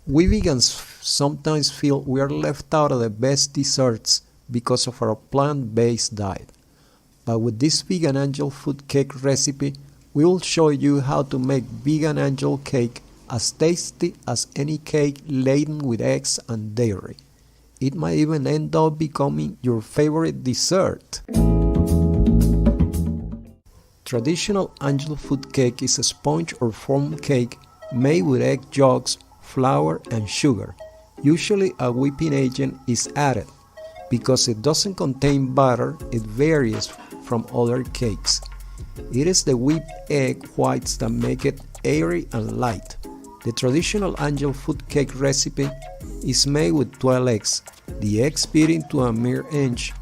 We vegans sometimes feel we are left out of the best desserts because of our plant-based diet. But with this vegan angel food cake recipe, we will show you how to make vegan angel cake as tasty as any cake laden with eggs and dairy. It might even end up becoming your favorite dessert. Traditional angel food cake is a sponge or foam cake made with egg yolks, flour, and sugar. Usually a whipping agent is added. Because it doesn't contain butter, it varies from other cakes. It is the whipped egg whites that make it airy and light. The traditional angel food cake recipe is made with 12 eggs, the eggs beaten to a mere inch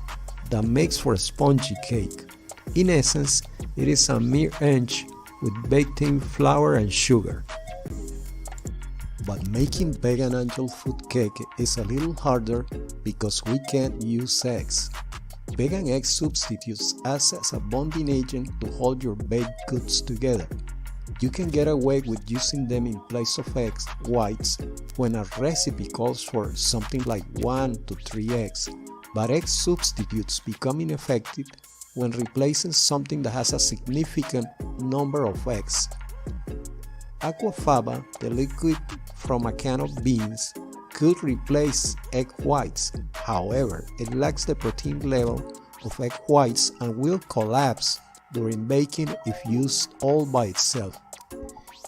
that makes for a spongy cake. In essence, it is a mere inch with baked-in flour and sugar. But making vegan angel food cake is a little harder because we can't use eggs. Vegan egg substitutes act as a bonding agent to hold your baked goods together. You can get away with using them in place of eggs whites when a recipe calls for something like 1 to 3 eggs, but egg substitutes become ineffective when replacing something that has a significant number of eggs. Aquafaba, the liquid from a can of beans, could replace egg whites. However, it lacks the protein level of egg whites and will collapse during baking if used all by itself.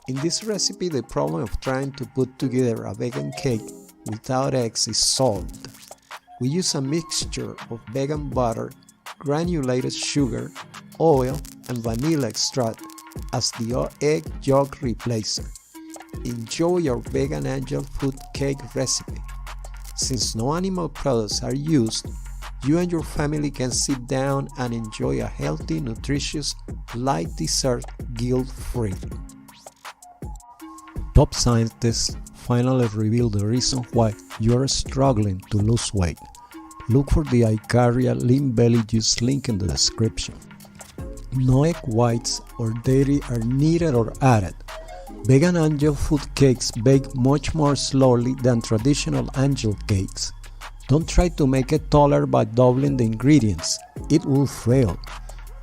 In this recipe, the problem of trying to put together a vegan cake without eggs is solved. We use a mixture of vegan butter, granulated sugar, oil, and vanilla extract as the egg yolk replacer. Enjoy your vegan angel food cake recipe. Since no animal products are used, you and your family can sit down and enjoy a healthy, nutritious, light dessert guilt-free. Top scientists finally reveal the reason why you are struggling to lose weight. Look for the Icaria Lean Belly Juice link in the description. No egg whites or dairy are needed or added. Vegan angel food cakes bake much more slowly than traditional angel cakes. Don't try to make it taller by doubling the ingredients. It will fail.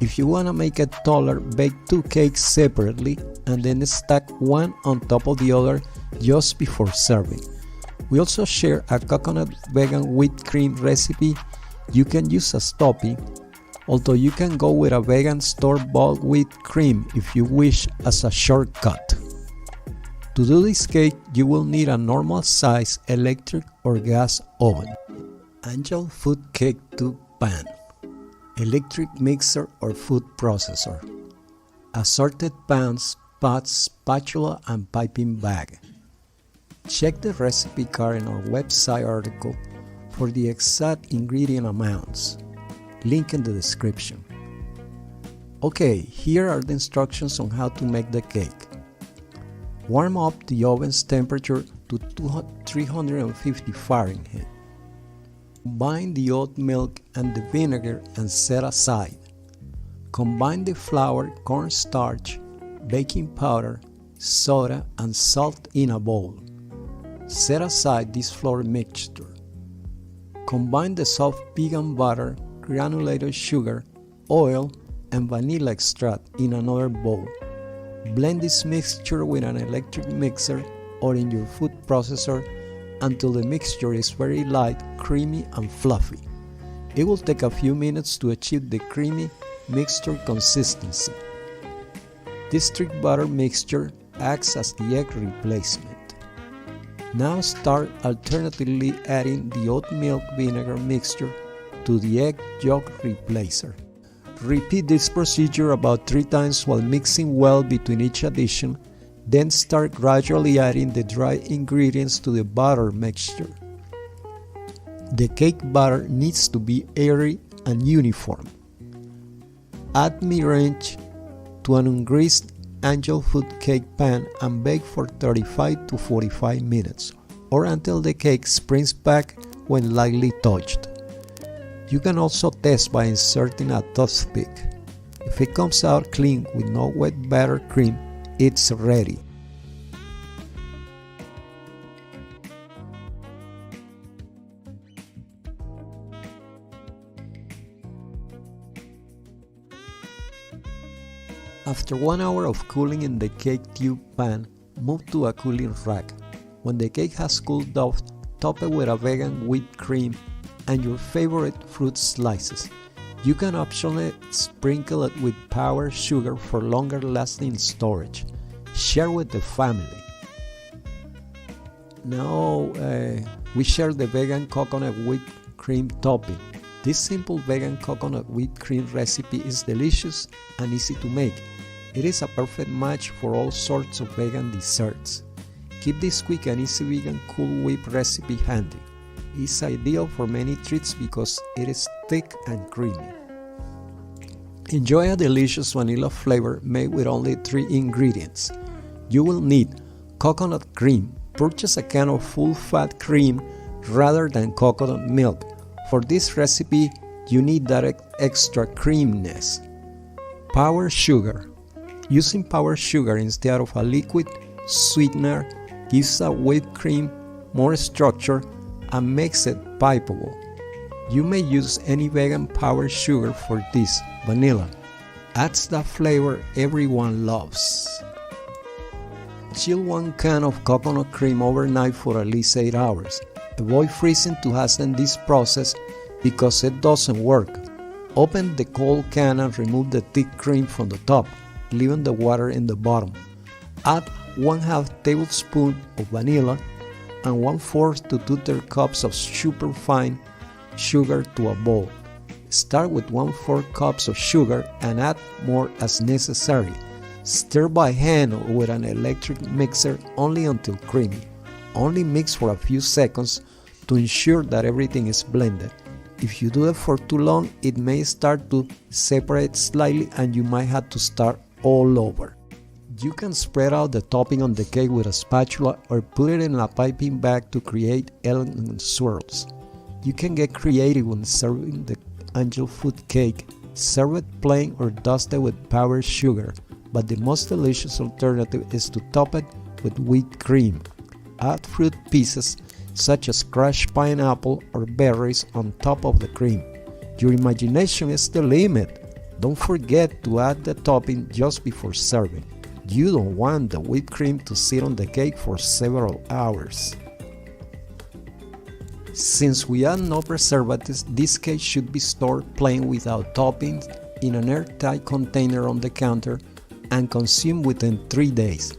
If you want to make it taller, bake 2 cakes separately and then stack one on top of the other just before serving. We also share a coconut vegan whipped cream recipe you can use as topping, although you can go with a vegan store-bought whipped cream if you wish as a shortcut. To do this cake, you will need a normal size electric or gas oven, angel food cake tube pan, electric mixer or food processor, assorted pans, pots, spatula, and piping bag. Check the recipe card in our website article for the exact ingredient amounts. Link in the description. Okay, here are the instructions on how to make the cake. Warm up the oven's temperature to 350 Fahrenheit. Combine the oat milk and the vinegar and set aside. Combine the flour, cornstarch, baking powder, soda, and salt in a bowl. Set aside this flour mixture. Combine the soft vegan butter, granulated sugar, oil, and vanilla extract in another bowl. Blend this mixture with an electric mixer or in your food processor until the mixture is very light, creamy, and fluffy. It will take a few minutes to achieve the creamy mixture consistency. This thick butter mixture acts as the egg replacement. Now start alternately adding the oat milk vinegar mixture to the egg yolk replacer. Repeat this procedure about 3 times while mixing well between each addition, then start gradually adding the dry ingredients to the butter mixture. The cake batter needs to be airy and uniform. Add meringue to an ungreased angel food cake pan and bake for 35 to 45 minutes, or until the cake springs back when lightly touched. You can also test by inserting a toothpick. If it comes out clean with no wet batter cream, it's ready. After 1 hour of cooling in the cake tube pan, move to a cooling rack. When the cake has cooled off, top it with a vegan whipped cream and your favorite fruit slices. You can optionally sprinkle it with powdered sugar for longer lasting storage. Share with the family. Now we share the vegan coconut whipped cream topping. This simple vegan coconut whipped cream recipe is delicious and easy to make. It is a perfect match for all sorts of vegan desserts. Keep this quick and easy vegan Cool Whip recipe handy. It's ideal for many treats because it is thick and creamy. Enjoy a delicious vanilla flavor made with only 3 ingredients. You will need coconut cream. Purchase a can of full-fat cream rather than coconut milk. For this recipe, you need that extra creaminess. Powdered sugar. Using powdered sugar instead of a liquid sweetener gives a whipped cream more structure and makes it pipable. You may use any vegan powdered sugar for this. Vanilla adds the flavor everyone loves. Chill 1 can of coconut cream overnight for at least 8 hours. Avoid freezing to hasten this process because it doesn't work. Open the cold can and remove the thick cream from the top, leaving the water in the bottom. Add 1/2 tablespoon of vanilla and 1/4 to 2/3 cups of superfine sugar to a bowl. Start with 1/4 cups of sugar and add more as necessary. Stir by hand or with an electric mixer only until creamy. Only mix for a few seconds to ensure that everything is blended. If you do it for too long, it may start to separate slightly and you might have to start all over. You can spread out the topping on the cake with a spatula or put it in a piping bag to create elegant swirls. You can get creative when serving the angel food cake. Serve it plain or dust it with powdered sugar, but the most delicious alternative is to top it with whipped cream. Add fruit pieces such as crushed pineapple or berries on top of the cream. Your imagination is the limit. Don't forget to add the topping just before serving. You don't want the whipped cream to sit on the cake for several hours. Since we add no preservatives, this cake should be stored plain without toppings in an airtight container on the counter and consumed within 3 days.